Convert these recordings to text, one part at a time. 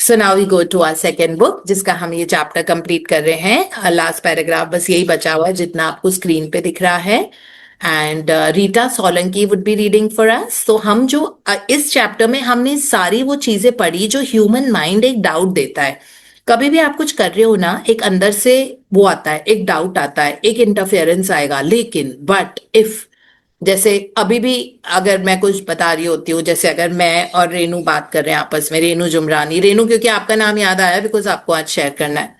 So now we go to our second book, जिसका हम ये चैप्टर कंप्लीट कर रहे हैं। लास्ट पैराग्राफ बस यही बचा हुआ है जितना आपको स्क्रीन पे दिख रहा है। And Rita Solanki would be reading for अस। तो हम जो इस चैप्टर में हमने सारी वो चीजें पढ़ी जो ह्यूमन माइंड एक डाउट देता है। कभी भी आप कुछ कर रहे हो ना, एक अंदर से वो आता है, एक डाउट आता है, एक इंटरफेरेंस आएगा। लेकिन बट इफ, जैसे अभी भी अगर मैं कुछ बता रही होती हूँ, जैसे अगर मैं और रेनू बात कर रहे हैं आपस में, रेनू जुमरानी, रेनू क्योंकि आपका नाम याद आया बिकॉज आपको आज शेयर करना है।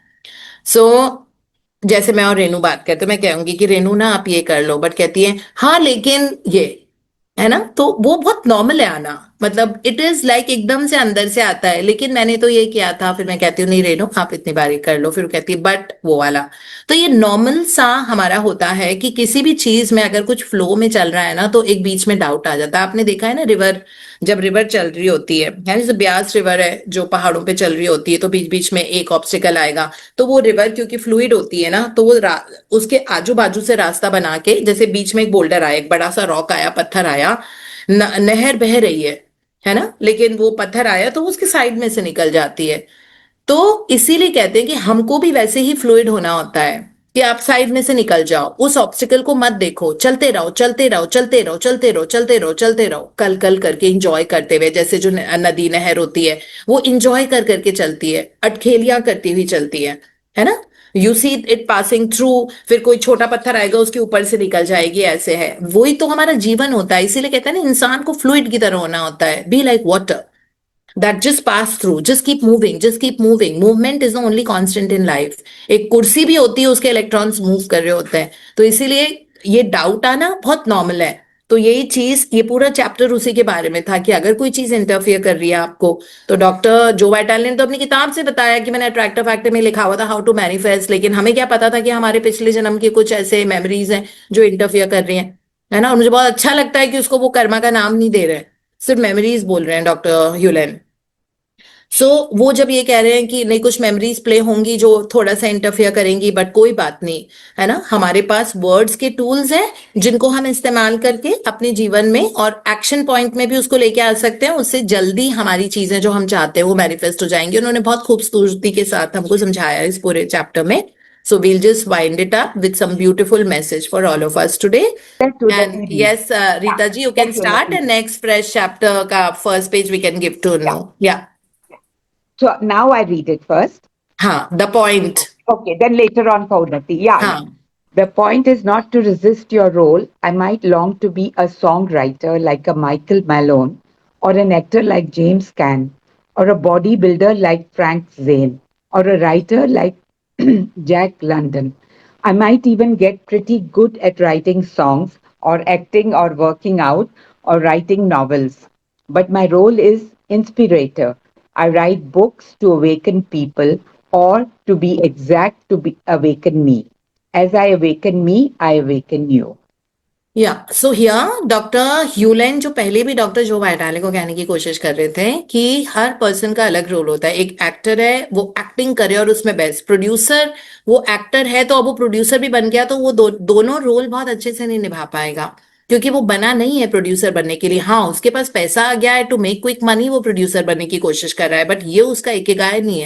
सो जैसे मैं और रेनू बात करते, मैं कहूंगी कि रेनू ना आप ये कर लो, बट कहती है हाँ लेकिन ये, है ना। तो वो बहुत नॉर्मल है आना, मतलब इट इज लाइक एकदम से अंदर से आता है, लेकिन मैंने तो ये किया था। फिर मैं कहती हूँ नहीं रेनू आप इतनी बारी कर लो, फिर वो कहती है बट वो वाला। तो ये नॉर्मल सा हमारा होता है कि किसी भी चीज में अगर कुछ फ्लो में चल रहा है ना, तो एक बीच में डाउट आ जाता है। आपने देखा है ना, रिवर, जब रिवर चल रही होती है जैसे ब्यास रिवर है जो पहाड़ों पे चल रही होती है, तो बीच बीच में एक ऑब्स्टिकल आएगा, तो वो रिवर क्योंकि फ्लूइड होती है ना, तो वो उसके आजू बाजू से रास्ता बना के, जैसे बीच में एक बोल्डर आया, एक बड़ा सा रॉक आया, पत्थर आया, नहर बह रही है ना, लेकिन वो पत्थर आया तो उसके साइड में से निकल जाती है। तो इसीलिए कहते हैं कि हमको भी वैसे ही फ्लूइड होना होता है कि आप साइड में से निकल जाओ, उस ऑब्स्टिकल को मत देखो, चलते रहो चलते रहो चलते रहो चलते रहो चलते रहो चलते रहो, कल कल करके इंजॉय करते हुए, जैसे जो नदी नहर होती है वो इंजॉय कर करके चलती है, अटखेलियां करती हुई चलती है ना। You see it passing through, फिर कोई छोटा पत्थर आएगा उसके ऊपर से निकल जाएगी, ऐसे है। वही तो हमारा जीवन होता है। इसीलिए कहते हैं ना, इंसान को फ्लूइड की तरह होना होता है, be like water that just pass through, just keep moving, just keep moving. Movement is the only constant in life. एक कुर्सी भी होती है, उसके इलेक्ट्रॉन्स मूव कर रहे होते हैं। तो इसीलिए ये डाउट आना बहुत नॉर्मल है। तो यही चीज, ये पूरा चैप्टर उसी के बारे में था कि अगर कोई चीज इंटरफियर कर रही है आपको, तो डॉक्टर जो वाइटाल ने तो अपनी किताब से बताया कि मैंने अट्रैक्टिव फैक्टर में लिखा हुआ था हाउ टू मैनिफेस्ट, लेकिन हमें क्या पता था कि हमारे पिछले जन्म के कुछ ऐसे मेमोरीज हैं जो इंटरफियर कर रही हैं, है ना। और मुझे बहुत अच्छा लगता है कि उसको वो कर्मा का नाम नहीं दे रहे हैं, सिर्फ मेमोरीज बोल रहे हैं डॉक्टर ह्यूलेन। वो जब ये कह रहे हैं कि नहीं, कुछ मेमोरीज प्ले होंगी जो थोड़ा सा इंटरफियर करेंगी, बट कोई बात नहीं, है ना। हमारे पास वर्ड्स के टूल्स हैं जिनको हम इस्तेमाल करके अपने जीवन में और एक्शन पॉइंट में भी उसको लेके आ सकते हैं। उससे जल्दी हमारी चीजें जो हम चाहते हैं वो मैनिफेस्ट हो जाएंगी। उन्होंने बहुत खूबसूरती के साथ हमको समझाया इस पूरे चैप्टर में। So we'll just wind it up with some beautiful message for all of us today. Let's do the And reading. yes, Rita ji, you can let's do the start, and reading. next fresh chapter ka first page we can give to know. Yeah. So now I read it first. हाँ, the point. Okay, then later on, Paunati. Yeah. हाँ, The point is not to resist your role. I might long to be a songwriter like a Michael Malone, or an actor like James Caan, or a bodybuilder like Frank Zane, or a writer like Jack London. I might even get pretty good at writing songs, or acting, or working out, or writing novels. But my role is inspirator. I write books to awaken people, or to be exact, awaken me. As I awaken me, I awaken you. या so here doctor ह्यूलेन जो पहले भी doctor जो वाइटाले को कहने की कोशिश कर रहे थे कि हर पर्सन का अलग रोल होता है। एक एक्टर है, वो एक्टिंग करे और उसमें बेस्ट। प्रोड्यूसर, वो एक्टर है तो अब वो प्रोड्यूसर भी बन गया, तो वो दोनों रोल बहुत अच्छे से नहीं निभा पाएगा, क्योंकि वो बना नहीं है प्रोड्यूसर बनने के लिए। हाँ, उसके पास पैसा आ गया है टू मेक क्विक मनी, वो प्रोड्यूसर बनने की कोशिश कर रहा है, बट ये उसका इकिगाई नहीं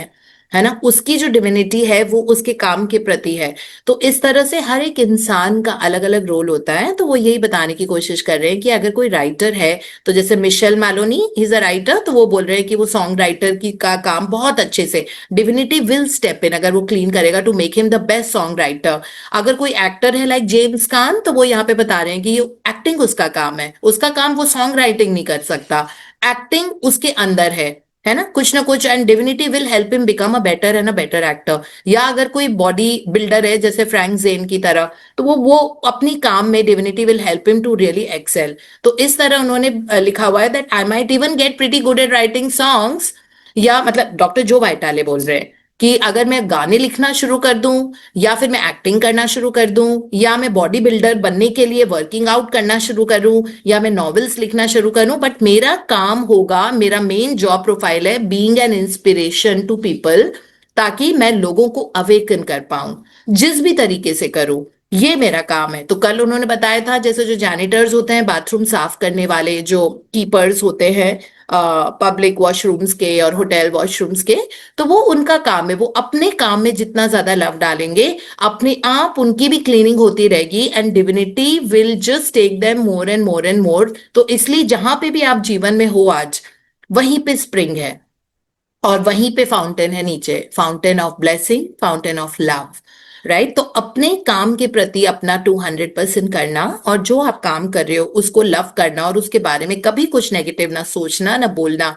है ना। उसकी जो डिविनिटी है वो उसके काम के प्रति है। तो इस तरह से हर एक इंसान का अलग अलग रोल होता है। तो वो यही बताने की कोशिश कर रहे हैं कि अगर कोई राइटर है, तो जैसे Michelle Maloney is a writer, तो वो बोल रहे हैं कि वो सॉन्ग राइटर की का काम बहुत अच्छे से, डिविनिटी विल स्टेप इन अगर वो क्लीन करेगा to make him the best song writer. अगर कोई एक्टर है लाइक जेम्स कान, तो वो यहाँ पे बता रहे हैं कि ये एक्टिंग उसका काम है, उसका काम, वो सॉन्ग राइटिंग नहीं कर सकता, एक्टिंग उसके अंदर है ना, कुछ ना कुछ। And divinity will help him become a better and a better actor. या अगर कोई बॉडी बिल्डर है जैसे फ्रैंक जेन की तरह, तो वो अपनी काम में divinity will help him to really excel. तो इस तरह उन्होंने लिखा हुआ है that I might even get pretty good at writing songs. या मतलब डॉक्टर जो वाइटाले बोल रहे हैं कि अगर मैं गाने लिखना शुरू कर दूं, या फिर मैं एक्टिंग करना शुरू कर दूं, या मैं बॉडी बिल्डर बनने के लिए वर्किंग आउट करना शुरू करूं, या मैं नॉवेल्स लिखना शुरू करूं, बट मेरा काम होगा, मेरा मेन जॉब प्रोफाइल है being an inspiration to people, ताकि मैं लोगों को अवेकन कर पाऊं, जिस भी तरीके से करूं, ये मेरा काम है। तो कल उन्होंने बताया था जैसे जो जैनिटर्स होते हैं, बाथरूम साफ करने वाले, जो कीपर्स होते हैं, पब्लिक वॉशरूम्स के और होटल वॉशरूम्स के, तो वो उनका काम है, वो अपने काम में जितना ज्यादा लव डालेंगे अपने आप उनकी भी क्लीनिंग होती रहेगी and divinity will just take them more and more and more. तो इसलिए जहां पे भी आप जीवन में हो आज, वहीं पे स्प्रिंग है और वहीं पे फाउंटेन है, नीचे fountain of blessing, fountain of love, right. तो अपने काम के प्रति अपना 200% करना, और जो आप काम कर रहे हो उसको लव करना, और उसके बारे में कभी कुछ नेगेटिव ना सोचना ना बोलना।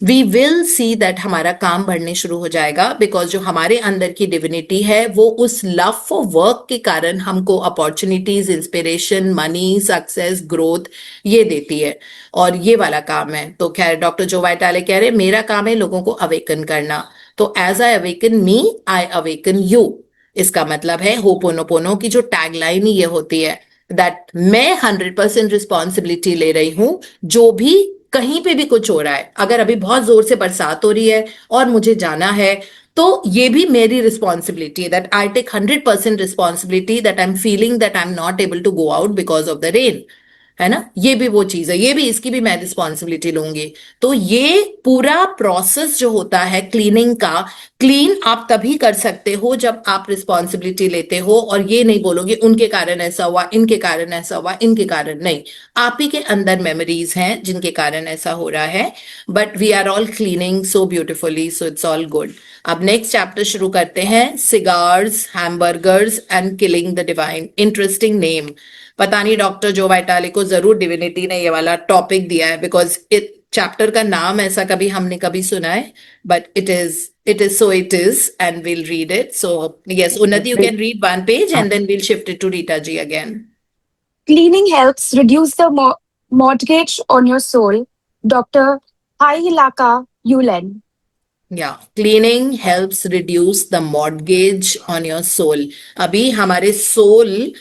वी विल सी दैट हमारा काम बढ़ने शुरू हो जाएगा, बिकॉज जो हमारे अंदर की डिविनिटी है वो उस लव फॉर वर्क के कारण हमको opportunities, inspiration, money, success, growth ये देती है, और ये वाला काम है। तो खैर डॉक्टर जो वाइटाले कह रहे हैं मेरा काम है लोगों को अवेकन करना, तो as I awaken me I awaken you. इसका मतलब है होपोनोपोनो की जो टैगलाइन ही ये होती है दैट मैं 100% रिस्पॉन्सिबिलिटी ले रही हूं, जो भी कहीं पे भी कुछ हो रहा है, अगर अभी बहुत जोर से बरसात हो रही है और मुझे जाना है, तो ये भी मेरी रिस्पॉन्सिबिलिटी है that I take 100% responsibility that I am feeling that I am not able to go out because of the rain, है ना। ये भी वो चीज है, ये भी इसकी भी मैं रिस्पॉन्सिबिलिटी लूंगी। तो ये पूरा प्रोसेस जो होता है क्लीनिंग का, क्लीन आप तभी कर सकते हो जब आप रिस्पॉन्सिबिलिटी लेते हो, और ये नहीं बोलोगे उनके कारण ऐसा हुआ, इनके कारण ऐसा हुआ, इनके कारण नहीं। आप ही के अंदर मेमोरीज हैं जिनके कारण ऐसा हो रहा है, but we are all cleaning so beautifully, so it's all good. अब नेक्स्ट चैप्टर शुरू करते हैं, cigars, hamburgers and killing the divine. Interesting name. पता नहीं डॉक्टर जो वाइटाली को जरूर डिविनिटी ने ये वाला टॉपिक दिया है, बिकॉज चैप्टर का नाम ऐसा कभी हमने कभी सुना है, but it is so it is, and we'll read it. So yes, Unnati, you can read one page and then we'll shift it to Rita ji again. Cleaning helps reduce the mortgage on your soul. Dr. Hailaka Yulen. Yeah, cleaning helps reduce the mortgage on your soul. अभी हमारे soul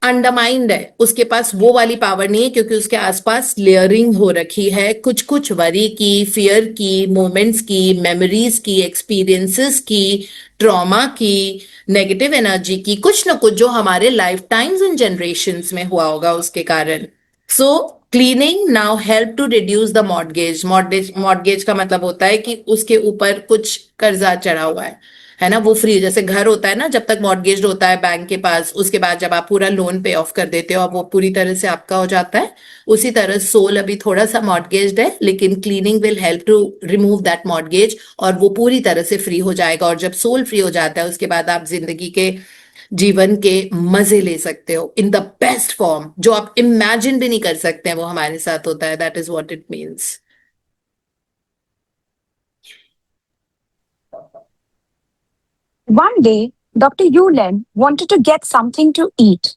undermined है, उसके पास वो वाली power नहीं है, क्योंकि उसके आसपास लेयरिंग हो रखी है कुछ कुछ वरी की, फियर की, मोमेंट्स की, मेमोरीज की, एक्सपीरियंसेस की, ट्रॉमा की, नेगेटिव एनर्जी की, कुछ ना कुछ जो हमारे लाइफ टाइम्स एंड जनरेशंस में हुआ होगा उसके कारण। So cleaning now help to reduce the mortgage. Mortgage का मतलब होता है कि उसके ऊपर कुछ कर्जा चढ़ा हुआ है ना, वो फ्री, जैसे घर होता है ना, जब तक मॉर्गेज होता है बैंक के पास, उसके बाद जब आप पूरा लोन पे ऑफ कर देते हो अब वो पूरी तरह से आपका हो जाता है। उसी तरह सोल अभी थोड़ा सा मॉर्गेज्ड है, लेकिन cleaning will help to remove that mortgage, और वो पूरी तरह से फ्री हो जाएगा। और जब सोल फ्री हो जाता है उसके बाद आप जिंदगी के, जीवन के मजे ले सकते हो इन द बेस्ट फॉर्म, जो आप इमेजिन भी नहीं कर सकते हैं, वो हमारे साथ होता है। That is what it means. One day, Dr. Yulen wanted to get something to eat.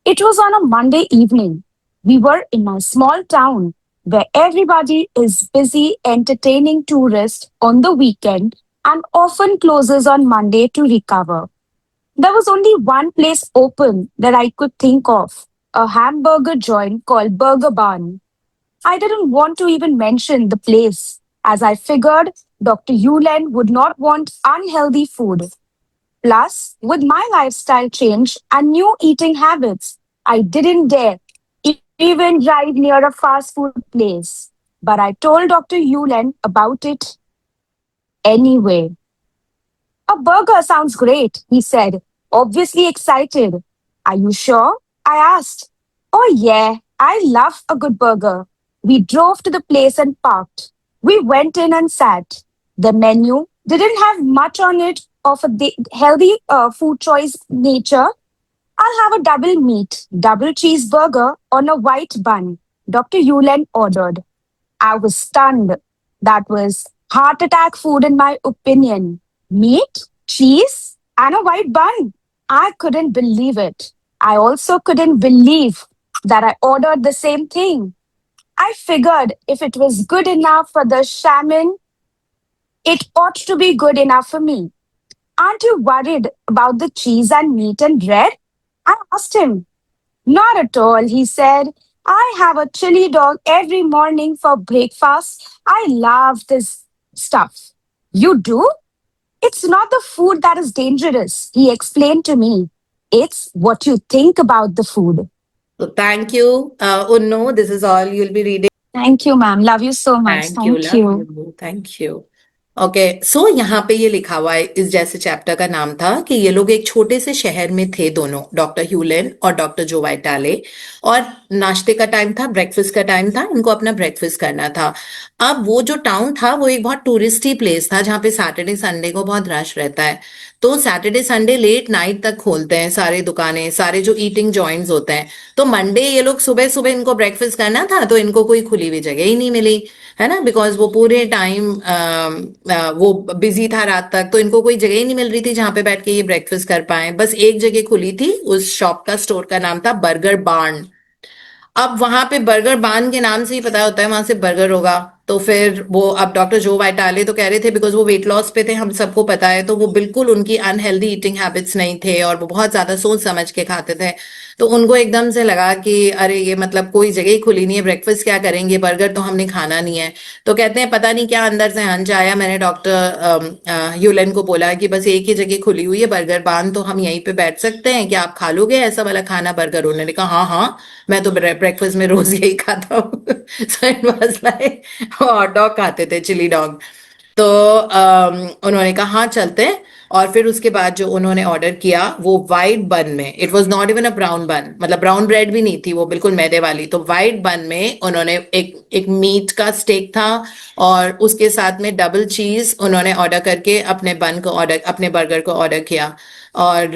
It was on a Monday evening. We were in a small town where everybody is busy entertaining tourists on the weekend and often closes on Monday to recover. There was only one place open that I could think of, a hamburger joint called Burger Barn. I didn't want to even mention the place, as I figured Dr. Yulen would not want unhealthy food. Plus, with my lifestyle change and new eating habits, I didn't dare even drive near a fast food place. But I told Dr. Yulen about it anyway. A burger sounds great, he said, obviously excited. Are you sure? I asked. Oh, yeah, I love a good burger. We drove to the place and parked. We went in and sat. The menu didn't have much on it of a healthy food choice nature. I'll have a double meat, double cheeseburger on a white bun, Dr. Yulen ordered. I was stunned. That was heart attack food, in my opinion. Meat, cheese, and a white bun. I couldn't believe it. I also couldn't believe that I ordered the same thing. I figured if it was good enough for the shaman, it ought to be good enough for me. Aren't you worried about the cheese and meat and bread? I asked him. Not at all, he said. I have a chili dog every morning for breakfast. I love this stuff. You do? It's not the food that is dangerous, he explained to me. It's what you think about the food. So thank you, Unno. This is all you'll be reading. Thank you, ma'am. Love you so much. Thank you, Thank love you. You, thank you. Okay, so यहाँ पे ये लिखा हुआ है, इस जैसे chapter का नाम था कि ये लोग एक छोटे से शहर में थे दोनों, डॉक्टर ह्यूलेन और डॉक्टर जो वाइटाले। और नाश्ते का टाइम था, ब्रेकफास्ट का टाइम था, इनको अपना ब्रेकफास्ट करना था। अब वो जो टाउन था वो एक बहुत टूरिस्टी प्लेस था जहाँ पे सैटरडे संडे को बहुत रश रहता है। तो सैटरडे संडे लेट नाइट तक खोलते हैं सारे दुकानें, सारे जो ईटिंग जॉइंट्स होते हैं। तो मंडे ये लोग सुबह सुबह इनको ब्रेकफास्ट करना था, तो इनको कोई खुली हुई जगह ही नहीं मिली, है ना, बिकॉज वो पूरे टाइम वो बिजी था रात तक, तो इनको कोई जगह ही नहीं मिल रही थी जहां पे बैठ के ये ब्रेकफास्ट कर पाए। बस एक जगह खुली थी, उस शॉप का, स्टोर का नाम था बर्गर बार्न। अब वहां पे बर्गर बान के नाम से ही पता होता है वहां से बर्गर होगा। तो फिर वो, अब डॉक्टर जो वाइटाले तो कह रहे थे, बिकॉज वो वेट लॉस पे थे, हम सबको पता है, तो वो बिल्कुल उनकी अनहेल्दी ईटिंग हैबिट्स नहीं थे और वो बहुत ज्यादा सोच समझ के खाते थे। तो उनको एकदम से लगा कि अरे ये मतलब कोई जगह ही खुली नहीं है, ब्रेकफास्ट क्या करेंगे, बर्गर तो हमने खाना नहीं है। तो कहते हैं पता नहीं क्या अंदर से हंच आया, मैंने डॉक्टर यूलेन को बोला कि बस एक ही जगह खुली हुई है बर्गर बान, तो हम यहीं पे बैठ सकते हैं, क्या आप खा लोगे ऐसा वाला खाना बर्गर? उन्होंने कहा हाँ हाँ, मैं तो ब्रेकफास्ट में रोज यही खाता हूँ। So it was like, hot dog खाते थे, चिली डॉग। तो उन्होंने कहा हाँ चलते हैं। और फिर उसके बाद जो उन्होंने ऑर्डर किया वो वाइट बन में, it was not even a brown बन, मतलब ब्राउन ब्रेड भी नहीं थी वो, बिल्कुल मैदे वाली। तो वाइट बन में उन्होंने एक एक मीट का स्टेक था, और उसके साथ में डबल चीज उन्होंने ऑर्डर करके अपने बन को ऑर्डर, अपने बर्गर को ऑर्डर किया। और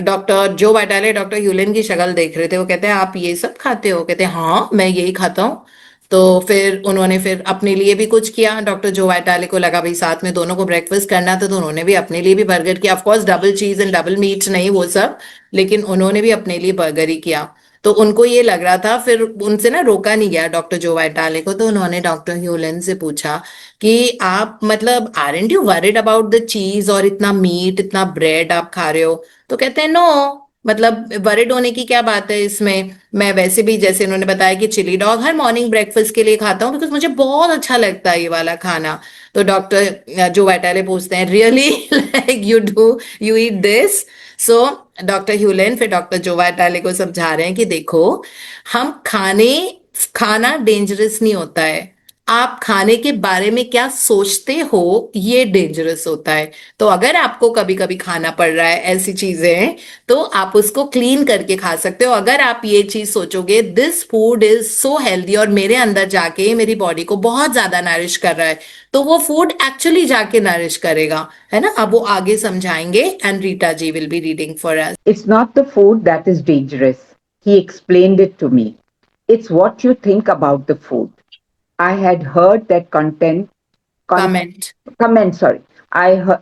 डॉक्टर जो वाइटाले डॉक्टर यूलिन की शक्ल देख रहे थे, वो कहते हैं आप ये सब खाते हो? कहते हैं हाँ मैं यही खाता हूँ। तो फिर उन्होंने फिर अपने लिए भी कुछ किया, डॉक्टर जो वाइटाले को लगा भाई साथ में दोनों को ब्रेकफास्ट करना था, तो उन्होंने भी अपने लिए भी बर्गर किया। Of course double cheese and double meet नहीं वो सब, लेकिन उन्होंने भी अपने लिए बर्गर ही किया। तो उनको ये लग रहा था, फिर उनसे ना रोका नहीं गया डॉक्टर जो वाइटाले को। तो उन्होंने डॉक्टर ह्यूलन से पूछा कि आप मतलब aren't you worried about the चीज और इतना मीट इतना ब्रेड आप खा रहे हो? तो कहते हैं नो, मतलब वरिड होने की क्या बात है इसमें, मैं वैसे भी जैसे उन्होंने बताया कि चिली डॉग हर मॉर्निंग ब्रेकफास्ट के लिए खाता हूँ, बिकॉज मुझे बहुत अच्छा लगता है ये वाला खाना। तो डॉक्टर जो वाइटाले पूछते हैं really like you do, you eat this? So doctor Hew Len फिर डॉक्टर जो वाइटाले को समझा रहे हैं कि देखो, हम खाना डेंजरस नहीं होता है, आप खाने के बारे में क्या सोचते हो ये डेंजरस होता है। तो अगर आपको कभी कभी खाना पड़ रहा है ऐसी चीजें, तो आप उसको क्लीन करके खा सकते हो। अगर आप ये चीज सोचोगे this food is so healthy और मेरे अंदर जाके मेरी बॉडी को बहुत ज्यादा नरिश कर रहा है, तो वो फूड एक्चुअली जाके नरिश करेगा, है ना। अब वो आगे समझाएंगे, and Rita ji will be reading for us. It's not the food that is dangerous. He explained it to me. It's what you think about the food. I had heard that con- comment. comment, sorry.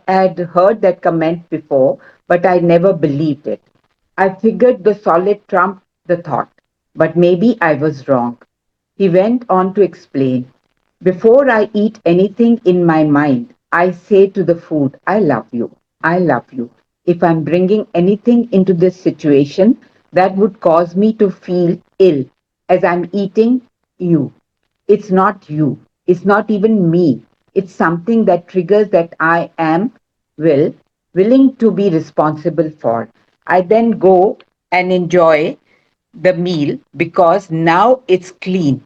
Had heard that comment before, but I never believed it. I figured the solid trumped the thought, but maybe I was wrong. He went on to explain. Before I eat anything in my mind, I say to the food, I love you. I love you. If I'm bringing anything into this situation that would cause me to feel ill as I'm eating you, it's not you. It's not even me. It's something that triggers that I am willing to be responsible for. I then go and enjoy the meal because now it's clean.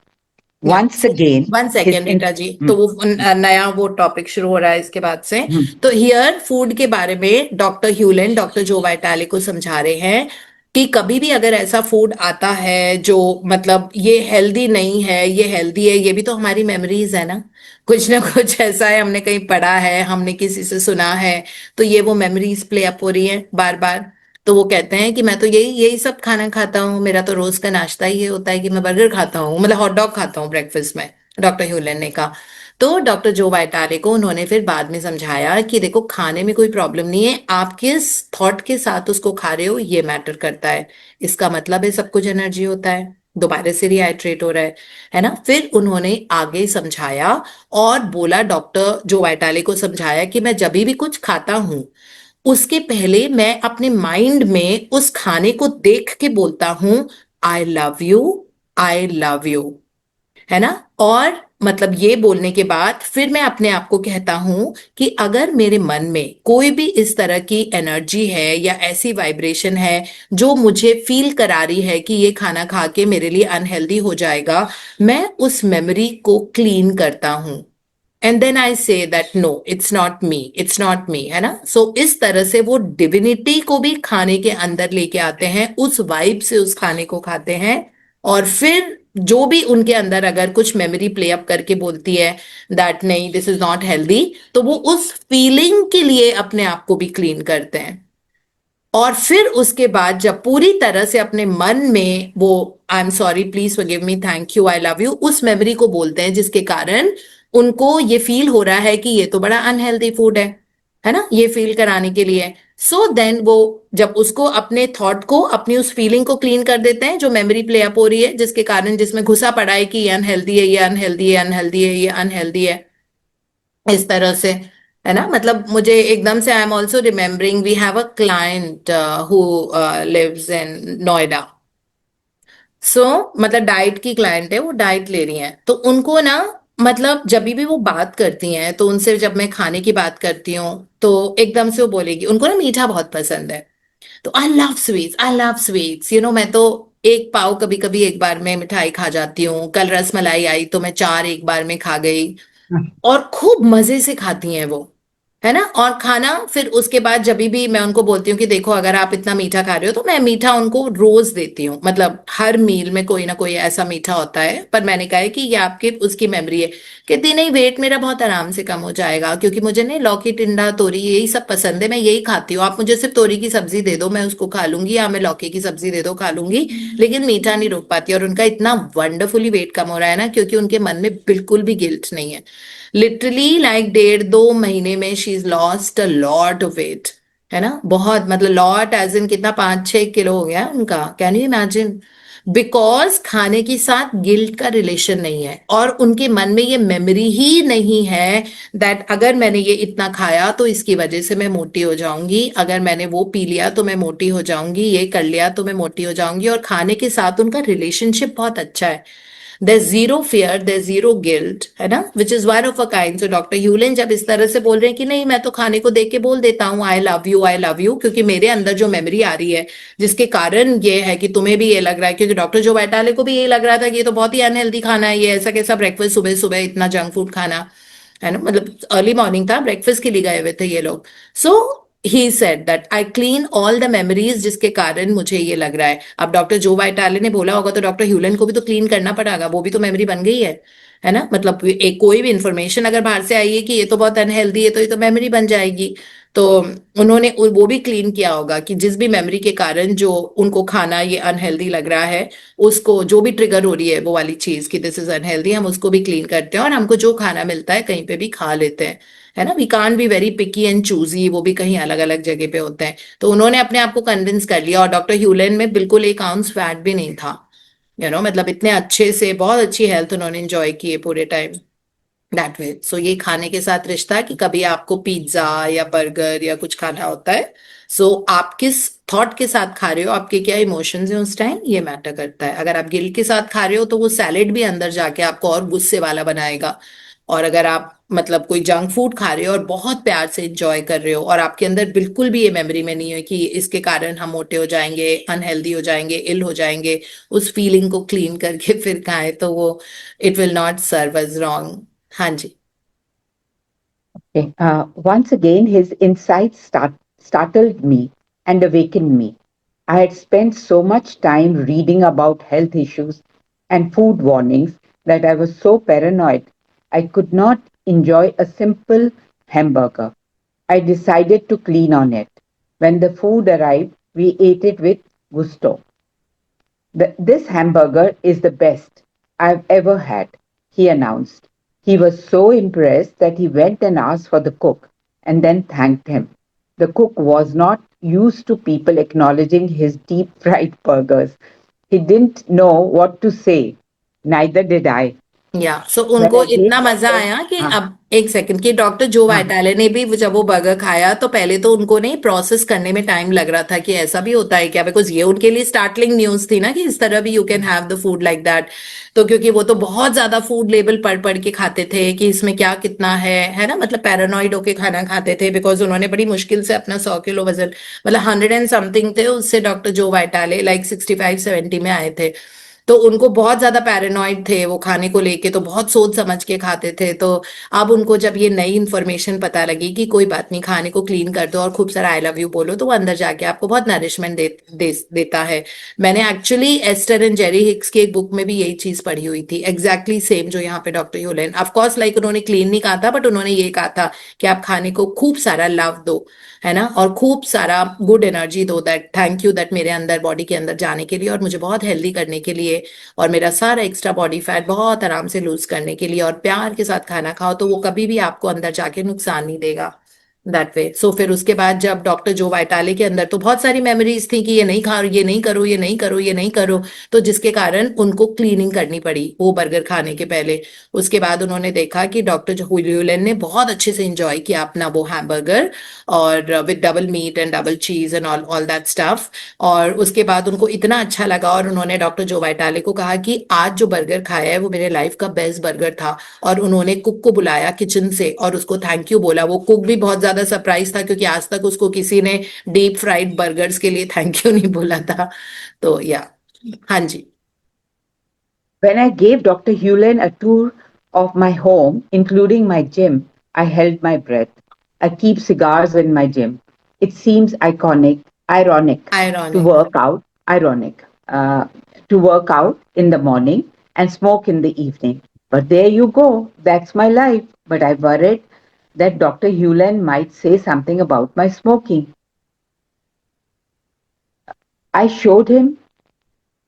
Once again, one his second Rita ji, तो वो नया वो topic शुरू हो रहा है इसके बाद से। तो हियर फूड के बारे में डॉक्टर ह्यूलेन डॉक्टर जो वाइटाले को समझा रहे हैं कि कभी भी अगर ऐसा फूड आता है जो मतलब ये हेल्दी नहीं है, ये हेल्दी है, ये भी तो हमारी मेमोरीज है ना, कुछ ना कुछ ऐसा है, हमने कहीं पढ़ा है, हमने किसी से सुना है, तो ये वो मेमोरीज प्ले अप हो रही है बार बार। तो वो कहते हैं कि मैं तो यही यही सब खाना खाता हूँ, मेरा तो रोज का नाश्ता ही ये होता है कि मैं बर्गर खाता हूँ, मतलब हॉट डॉग खाता हूँ ब्रेकफास्ट में, डॉक्टर ह्यूलन ने कहा। तो डॉक्टर जो वाइटारे को उन्होंने फिर बाद में समझाया कि देखो खाने में कोई प्रॉब्लम नहीं है, आप किस थॉट के साथ उसको खा रहे हो ये मैटर करता है। इसका मतलब है सब कुछ एनर्जी होता है, दोबारा से रिहाइड्रेट हो रहा है ना। फिर उन्होंने आगे समझाया और बोला, डॉक्टर जो वाइटाले को समझाया कि मैं जब भी कुछ खाता हूं उसके पहले मैं अपने माइंड में उस खाने को देख के बोलता हूं I love you, I love you, है ना। और मतलब ये बोलने के बाद फिर मैं अपने आप को कहता हूं कि अगर मेरे मन में कोई भी इस तरह की एनर्जी है या ऐसी वाइब्रेशन है जो मुझे फील करा रही है कि ये खाना खा के मेरे लिए अनहेल्दी हो जाएगा, मैं उस मेमोरी को क्लीन करता हूं। And then I say that no, it's not me, है ना। सो इस तरह से वो डिविनिटी को भी खाने के अंदर लेके आते हैं, उस वाइब से उस खाने को खाते हैं। और फिर जो भी उनके अंदर अगर कुछ मेमोरी प्ले अप करके बोलती है दैट नहीं, दिस इज नॉट हेल्दी, तो वो उस फीलिंग के लिए अपने आप को भी क्लीन करते हैं। और फिर उसके बाद जब पूरी तरह से अपने मन में वो I am sorry, please forgive me, thank you, I love you, उस मेमोरी को बोलते हैं, जिसके कारण उनको ये फील हो रहा है कि ये तो बड़ा अनहेल्दी फूड है ना, ये फील कराने के लिए। सो देन वो जब उसको अपने थॉट को, अपनी उस फीलिंग को क्लीन कर देते हैं जो मेमोरी प्ले अप हो रही है, जिसके कारण जिसमें घुसा पड़ा है कि ये अनहेल्दी है, ये अनहेल्दी है, अनहेल्दी है, ये अनहेल्दी है, इस तरह से, है ना। मतलब मुझे एकदम से I am also remembering, we have a client who lives in Noida. So मतलब डाइट की क्लाइंट है, वो डाइट ले रही हैं, तो उनको ना, मतलब जब भी वो बात करती हैं तो उनसे जब मैं खाने की बात करती हूँ तो एकदम से वो बोलेगी, उनको ना मीठा बहुत पसंद है। तो आई लव स्वीट्स, मैं तो एक पाव कभी कभी एक बार में मिठाई खा जाती हूँ। कल रस मलाई आई तो मैं 4 एक बार में खा गई। और खूब मजे से खाती हैं वो, है ना। और खाना फिर उसके बाद जब भी मैं उनको बोलती हूँ कि देखो अगर आप इतना मीठा खा रहे हो, तो मैं मीठा उनको रोज देती हूँ, मतलब हर मील में कोई ना कोई ऐसा मीठा होता है। पर मैंने कहा है कि ये आपकी उसकी मेमोरी है। कहती नहीं, वेट मेरा बहुत आराम से कम हो जाएगा, क्योंकि मुझे नहीं लौकी, टिंडा, तोरी यही सब पसंद है, मैं यही खाती हूँ। आप मुझे सिर्फ तोरी की सब्जी दे दो मैं उसको खा लूंगी, या मैं लौकी की सब्जी दे दो खा लूंगी, लेकिन मीठा नहीं रोक पाती। और उनका इतना वंडरफुली वेट कम हो रहा है ना, क्योंकि उनके मन में बिल्कुल भी गिल्ट नहीं है। लिटरली लाइक 1.5 2 महीने में she is lost a lot of weight, है ना। बहुत, मतलब लॉट एज इन कितना, 5 6 किलो हो गया उनका, कैन यू इमेजिन। बिकॉज खाने के साथ गिल्ट का रिलेशन नहीं है, और उनके मन में ये मेमोरी ही नहीं है दैट अगर मैंने ये इतना खाया तो इसकी वजह से मैं मोटी हो जाऊंगी, अगर मैंने वो पी लिया तो मैं मोटी हो जाऊंगी, ये कर लिया तो मैं मोटी हो जाऊंगी। और खाने के साथ उनका रिलेशनशिप बहुत अच्छा है। there's zero fear, there's zero guilt, है ना, which is one of a kind. So doctor Hew Len जब इस तरह से बोल रहे हैं कि नहीं, मैं तो खाने को देख के बोल देता हूँ I love you, I love you, क्योंकि मेरे अंदर जो मेमोरी आ रही है जिसके कारण ये है कि तुम्हें भी ये लग रहा है, क्योंकि डॉक्टर जो बैटाले को भी ये लग रहा था कि ये तो बहुत ही अनहेल्दी खाना है, ये ऐसा कैसा ब्रेकफास्ट, सुबह सुबह इतना जंक फूड खाना, है ना। मतलब अर्ली मॉर्निंग था, ब्रेकफास्ट के लिए गए हुए थे ये लोग। So he said that I clean all the memories, जिसके कारण मुझे ये लग रहा है। अब डॉक्टर जो वाइटाले ने बोला होगा तो डॉक्टर ह्यूलन को भी तो क्लीन करना पड़ेगा, वो भी तो मेमोरी बन गई है ना। मतलब एक कोई भी इंफॉर्मेशन अगर बाहर से आई है कि ये तो बहुत अनहेल्दी है, तो ये तो मेमोरी बन जाएगी। तो उन्होंने वो भी क्लीन किया होगा कि जिस भी मेमोरी के कारण जो उनको खाना ये अनहेल्दी लग रहा है, उसको जो भी ट्रिगर हो रही है वो वाली चीज कि दिस इज अनहेल्दी, हम उसको भी क्लीन करते हैं, और हमको जो खाना मिलता है कहीं पे भी खा लेते हैं, है ना। We can't be very picky and choosy, वो भी कहीं अलग अलग जगह पे होते हैं। तो उन्होंने अपने आप को कन्विंस कर लिया, और डॉक्टर ह्यूलन में बिल्कुल 1 आउंस फैट भी नहीं था, मतलब इतने अच्छे से बहुत अच्छी हेल्थ उन्होंने एंजॉय की है पूरे टाइम, दैट वे। सो ये खाने के साथ रिश्ता, कि कभी आपको पिज्जा या बर्गर या कुछ खाना होता है, सो आप किस थॉट के साथ खा रहे हो, आपके क्या इमोशंस हैं उस टाइम, ये मैटर करता है। अगर आप गिल्ट के साथ खा रहे हो तो वो सैलेड भी अंदर जाके आपको और गुस्से वाला बनाएगा। और अगर आप मतलब कोई जंक फूड खा रहे हो और बहुत प्यार से इंजॉय कर रहे हो, और आपके अंदर बिल्कुल भी ये मेमोरी में नहीं है कि इसके कारण हम मोटे हो जाएंगे, अनहेल्दी हो जाएंगे, इल हो जाएंगे, उस फीलिंग को क्लीन करके फिर खाएं, तो वो it will not serve us wrong. हाँ जी। Okay. Once again, his insights startled me and awakened me. I had spent so much time reading about health issues and food warnings that I was so paranoid I could not enjoy a simple hamburger. I decided to clean on it. When the food arrived, we ate it with gusto. This hamburger is the best I've ever had, he announced. He was so impressed that he went and asked for the cook and then thanked him. The cook was not used to people acknowledging his deep fried burgers. He didn't know what to say. Neither did I. या सो When उनको I gave इतना मजा Dr. आया कि हाँ अब एक second कि डॉक्टर जो हाँ वाइटाले ने भी जब वो बर्गर खाया तो पहले तो उनको नहीं प्रोसेस करने में टाइम लग रहा था कि ऐसा भी होता है क्या, बिकॉज ये उनके लिए स्टार्टलिंग न्यूज थी ना कि इस तरह भी you can have the food like that. तो क्योंकि वो तो बहुत ज्यादा फूड लेबल पढ़ पढ़ के खाते थे कि इसमें क्या कितना है ना, मतलब पैरानॉइड होके खाना खाते थे, बिकॉज उन्होंने बड़ी मुश्किल से अपना 100 किलो वजन, मतलब 100 एंड समथिंग थे, उससे डॉक्टर जो वाइटाले लाइक 65-70 में आए थे। तो उनको बहुत ज्यादा पैरानॉइड थे वो खाने को लेके, तो बहुत सोच समझ के खाते थे। तो अब उनको जब ये नई इन्फॉर्मेशन पता लगी कि कोई बात नहीं, खाने को क्लीन कर दो और खूब सारा आई लव यू बोलो, तो वो अंदर जाके आपको बहुत नरिशमेंट देता है। मैंने actually Esther and Jerry Hicks की एक बुक में भी यही चीज पढ़ी हुई थी, एग्जैक्टली सेम जो यहाँ पे डॉक्टर ह्यूलेन, ऑफ कोर्स लाइक उन्होंने क्लीन नहीं कहा था, बट उन्होंने ये कहा था कि आप खाने को खूब सारा लव दो, है ना, और खूब सारा गुड एनर्जी दो, दैट थैंक यू दैट मेरे अंदर बॉडी के अंदर जाने के लिए और मुझे बहुत हेल्दी करने के लिए और मेरा सारा एक्स्ट्रा बॉडी फैट बहुत आराम से लूज करने के लिए, और प्यार के साथ खाना खाओ तो वो कभी भी आपको अंदर जाके नुकसान नहीं देगा, दैट वे। सो फिर उसके बाद जब डॉक्टर जो वाइटाले के अंदर तो बहुत सारी मेमोरीज थी कि ये नहीं खा, ये नहीं करो, ये नहीं करो, ये नहीं करो, तो जिसके कारण उनको क्लीनिंग करनी पड़ी वो बर्गर खाने के पहले। उसके बाद उन्होंने देखा कि डॉक्टर जो हुलियन ने बहुत अच्छे से एंजॉय किया अपना वो हैमबर्गर, और with double meat and double cheese and all all that stuff. और उसके बाद उनको इतना अच्छा लगा और उन्होंने डॉक्टर जो वाइटाले को कहा कि आज जो बर्गर खाया है वो मेरे लाइफ का बेस्ट बर्गर था, और उन्होंने कुक को बुलाया किचन से और उसको थैंक यू बोला। वो कुक भी बहुत ज्यादा सरप्राइज था क्योंकि आज तक उसको किसी ने डीप फ्राइड बर्गर्स के लिए थैंक यू नहीं बोला था। तो या हाँ जी। When I gave Dr. Hewlin a tour of my home, including my gym, I held my breath. I keep cigars in my gym. It seems ironic to ironic. work out, ironic, to work out in the morning and smoke in the evening. But there you go, that's my life. But I worried that Dr. Hewlin might say something about my smoking. I showed him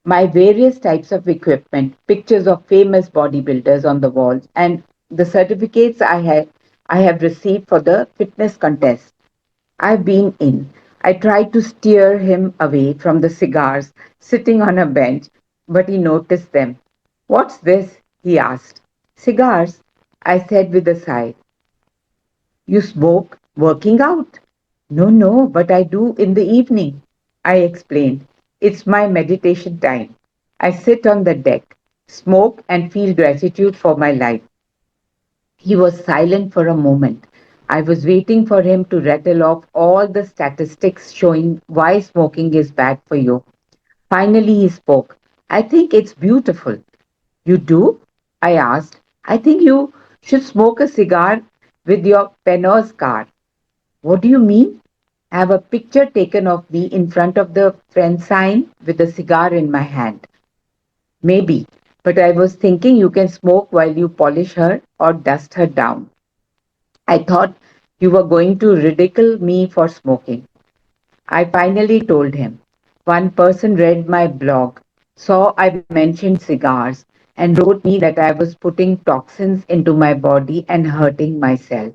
my various types of equipment, pictures of famous bodybuilders on the walls, and the certificates I have received for the fitness contest I've been in. I tried to steer him away from the cigars sitting on a bench, but he noticed them. What's this? He asked. Cigars, I said with a sigh. You smoke working out? No, no, but I do in the evening. I explained. It's my meditation time. I sit on the deck, smoke, and feel gratitude for my life. He was silent for a moment. I was waiting for him to rattle off all the statistics showing why smoking is bad for you. Finally, he spoke. I think it's beautiful. You do? I asked. I think you should smoke a cigar with your Penos car. What do you mean? I have a picture taken of me in front of the friend sign with a cigar in my hand. Maybe, but I was thinking you can smoke while you polish her or dust her down. I thought you were going to ridicule me for smoking. I finally told him. One person read my blog, saw I mentioned cigars, and wrote me that I was putting toxins into my body and hurting myself.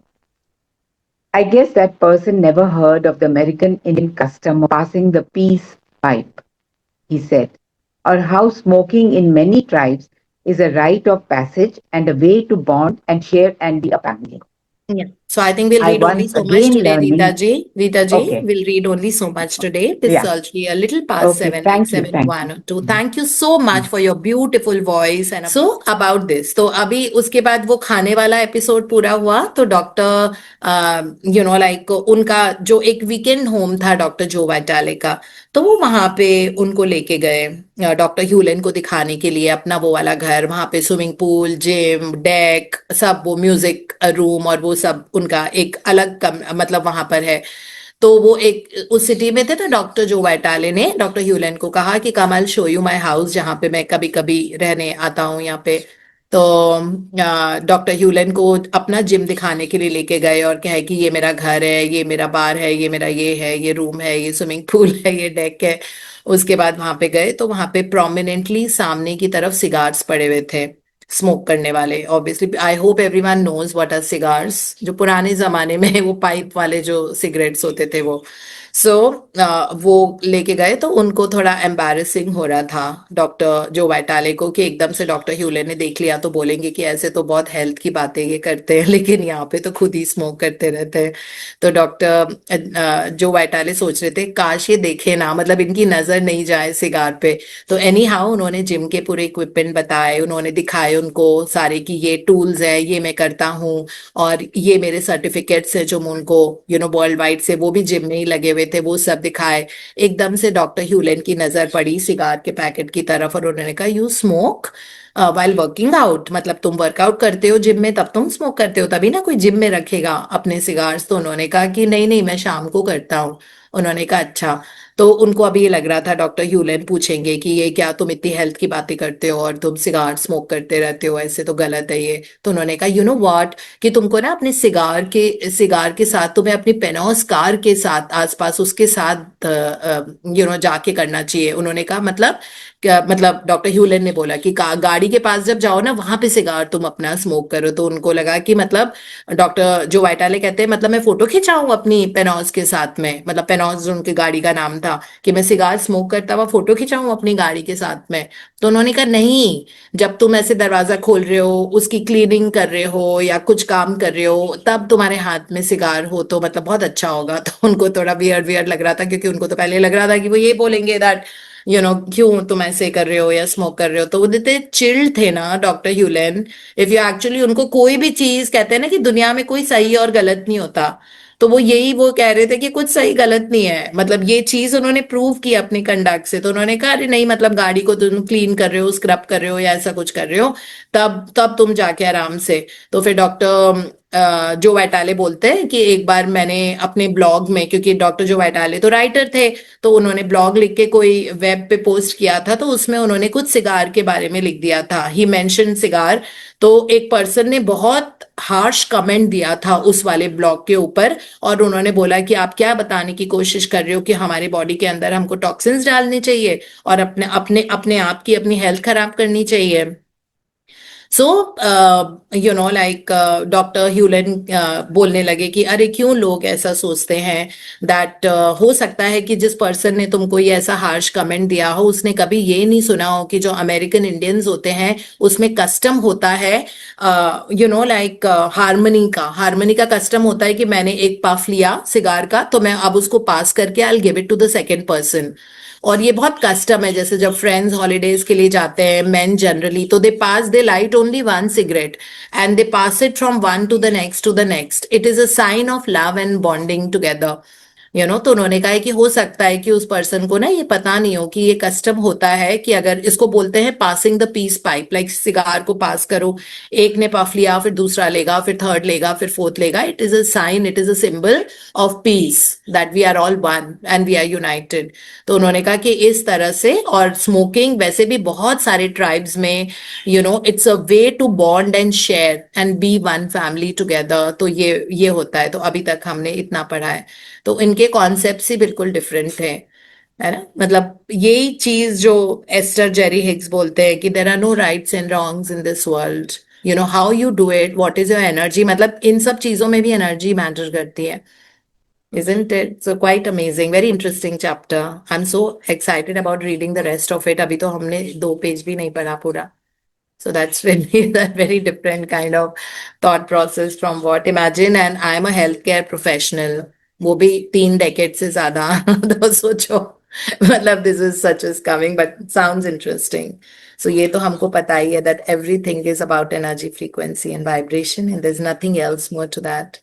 I guess that person never heard of the American Indian custom of passing the peace pipe, he said, or how smoking in many tribes is a rite of passage and a way to bond and share and be a family. Yeah. So I think we'll I read only once so much again today, Rita learning. ji. Rita ji, Okay, we'll read only so much today. This is yeah, already a little past okay, seven, like thank you, seven thank one you. or two. Thank you so much for your beautiful voice and so about this. तो अभी उसके बाद वो खाने वाला episode पूरा हुआ तो डॉक्टर लाइक उनका जो एक वीकेंड होम था डॉक्टर जो वाइटाले का, तो वो वहां पे उनको लेके गए डॉक्टर ह्यूलन को दिखाने के लिए अपना वो वाला घर, वहां पे स्विमिंग पूल, जिम, डेक, सब वो म्यूजिक रूम और वो सब उनका एक अलग मतलब वहां पर है। तो वो एक उस सिटी में थे तो डॉक्टर जो वाइटाले ने डॉक्टर ह्यूलन को कहा कि come I show you my house जहाँ पे मैं कभी कभी रहने आता हूँ यहाँ पे। तो डॉक्टर ह्यूलन को अपना जिम दिखाने के लिए लेके गए और कहे कि ये मेरा घर है, ये मेरा बार है, ये मेरा ये है, ये रूम है, ये स्विमिंग पूल है, ये डेक है। उसके बाद वहां पे गए तो वहां पे प्रोमिनेंटली सामने की तरफ सिगार्स पड़े हुए थे, स्मोक करने वाले। Obviously I hope everyone knows what are cigars, जो पुराने जमाने में वो पाइप वाले जो सिगरेट्स होते थे वो। सो वो लेके गए तो उनको थोड़ा एम्बैरेसिंग हो रहा था डॉक्टर जो वाइटाले को, कि एकदम से डॉक्टर ह्यूले ने देख लिया तो बोलेंगे कि ऐसे तो बहुत हेल्थ की बातें ये करते हैं लेकिन यहाँ पे तो खुद ही स्मोक करते रहते हैं। तो डॉक्टर जो वाइटाले सोच रहे थे काश ये देखे ना, मतलब इनकी नजर नहीं जाए सिगार पे। तो एनी हाउ उन्होंने जिम के पूरे इक्विपमेंट बताए, उन्होंने दिखाए उनको सारे कि ये टूल्स है, ये मैं करता हूँ, और ये मेरे सर्टिफिकेट्स है जो उनको वर्ल्ड वाइड से वो भी जिम में ही लगे हुए थे, वो सब दिखाए। एकदम से डॉक्टर ह्यूलन की नजर पड़ी सिगार के पैकेट की तरफ और उन्होंने कहा you smoke while working out, मतलब तुम वर्कआउट करते हो जिम में तब तुम स्मोक करते हो, तभी ना कोई जिम में रखेगा अपने सिगार्स। तो उन्होंने कहा कि नहीं नहीं मैं शाम को करता हूँ। उन्होंने कहा अच्छा। तो उनको अभी ये लग रहा था डॉक्टर ह्यूलन पूछेंगे कि ये क्या तुम इतनी हेल्थ की बातें करते हो और तुम सिगार स्मोक करते रहते हो, ऐसे तो गलत है ये। तो उन्होंने कहा यू नो व्हाट, कि तुमको ना अपने सिगार के साथ तुम्हें अपनी पेनोस कार के साथ आसपास उसके साथ जाके करना चाहिए। उन्होंने कहा मतलब क्या, मतलब डॉक्टर ह्यूलन ने बोला कि गाड़ी के पास जब जाओ ना वहां पे सिगार तुम अपना स्मोक करो। तो उनको लगा कि मतलब डॉक्टर जो वाइटाले कहते हैं मतलब मैं फोटो खिंचाऊं अपनी पेनोस के साथ में, मतलब पेनोस उनकी गाड़ी का नाम था, कि मैं सिगार स्मोक करता हुआ फोटो खिंचाऊं अपनी गाड़ी के साथ में। तो उन्होंने कहा नहीं, जब तुम ऐसे दरवाजा खोल रहे हो, उसकी क्लीनिंग कर रहे हो या कुछ काम कर रहे हो, तब तुम्हारे हाथ में सिगार हो तो मतलब बहुत अच्छा होगा। तो उनको थोड़ा वियर्ड वियर्ड लग रहा था क्योंकि उनको तो पहले लग रहा था कि वो ये बोलेंगे दैट क्यों तुम ऐसे कर रहे हो या स्मोक कर रहे हो। तो वो इतने चिल थे ना डॉक्टर ह्यूलन, इफ यू एक्चुअली उनको कोई भी चीज कहते हैं ना कि दुनिया में कोई सही और गलत नहीं होता, तो वो कह रहे थे कि कुछ सही गलत नहीं है, मतलब ये चीज उन्होंने प्रूव की अपने कंडक्ट से। तो उन्होंने कहा अरे नहीं, मतलब गाड़ी को तुम क्लीन कर रहे हो, स्क्रब कर रहे हो या ऐसा कुछ कर रहे हो, तब तब तुम जाके आराम से। तो फिर डॉक्टर जो वाइटाले बोलते हैं कि एक बार मैंने अपने ब्लॉग में, क्योंकि डॉक्टर जो वाइटाले तो राइटर थे, तो उन्होंने ब्लॉग लिख के कोई वेब पे पोस्ट किया था, तो उसमें उन्होंने कुछ सिगार के बारे में लिख दिया था, ही मेंशन सिगार। तो एक पर्सन ने बहुत हार्श कमेंट दिया था उस वाले ब्लॉग के ऊपर, और उन्होंने बोला कि आप क्या बताने की कोशिश कर रहे हो कि हमारी बॉडी के अंदर हमको टॉक्सिन्स डालने चाहिए और अपने अपने अपने आप की अपनी हेल्थ खराब करनी चाहिए। सो लाइक डॉक्टर ह्यूलन बोलने लगे कि अरे क्यों लोग ऐसा सोचते हैं, दैट हो सकता है कि जिस पर्सन ने तुमको ये ऐसा हार्श कमेंट दिया हो उसने कभी ये नहीं सुना हो कि जो अमेरिकन इंडियंस होते हैं उसमें कस्टम होता है, लाइक हारमोनी का कस्टम होता है कि मैंने एक पफ लिया सिगार का तो मैं अब उसको पास करके I give it to the second person. और ये बहुत कस्टम है, जैसे जब फ्रेंड्स हॉलीडेज के लिए जाते हैं मेन जनरली, तो they light only one cigarette and they pass it from one to the next. It is a sign of love and bonding together. तो उन्होंने कहा है कि हो सकता है कि उस पर्सन को ना ये पता नहीं हो कि ये कस्टम होता है कि अगर इसको बोलते हैं passing the peace pipe, like cigar को पास करो, एक ने पफ लिया फिर दूसरा लेगा फिर थर्ड लेगा फिर फोर्थ लेगा, it is a sign, it is a symbol of peace, that we are all one and we are united. तो उन्होंने कहा कि इस तरह से, और स्मोकिंग वैसे भी बहुत सारे ट्राइब्स में it's a way to bond and share and be one family together. तो ये होता है। तो अभी तक हमने इतना पढ़ा है, तो इनके कॉन्सेप्ट ही बिल्कुल डिफरेंट है ना। मतलब यही चीज जो एस्टर जेरी हिग्स बोलते हैं कि there are no rights and wrongs in this world, how you do it, what is your energy, मतलब इन सब चीजों में भी एनर्जी मैटर करती है। Isn't it? So quite amazing, very interesting chapter. I'm so excited about reading the rest of it. अभी तो हमने 2 पेज भी नहीं पढ़ा पूरा. So that's really a very different kind of thought process from what imagine. And I'm a healthcare professional. वो भी 3 decades से ज्यादा तो सोचो, मतलब this is such as coming, but sounds interesting. So ये तो हमको पता ही है that everything is about energy frequency and vibration and there's nothing else more to that.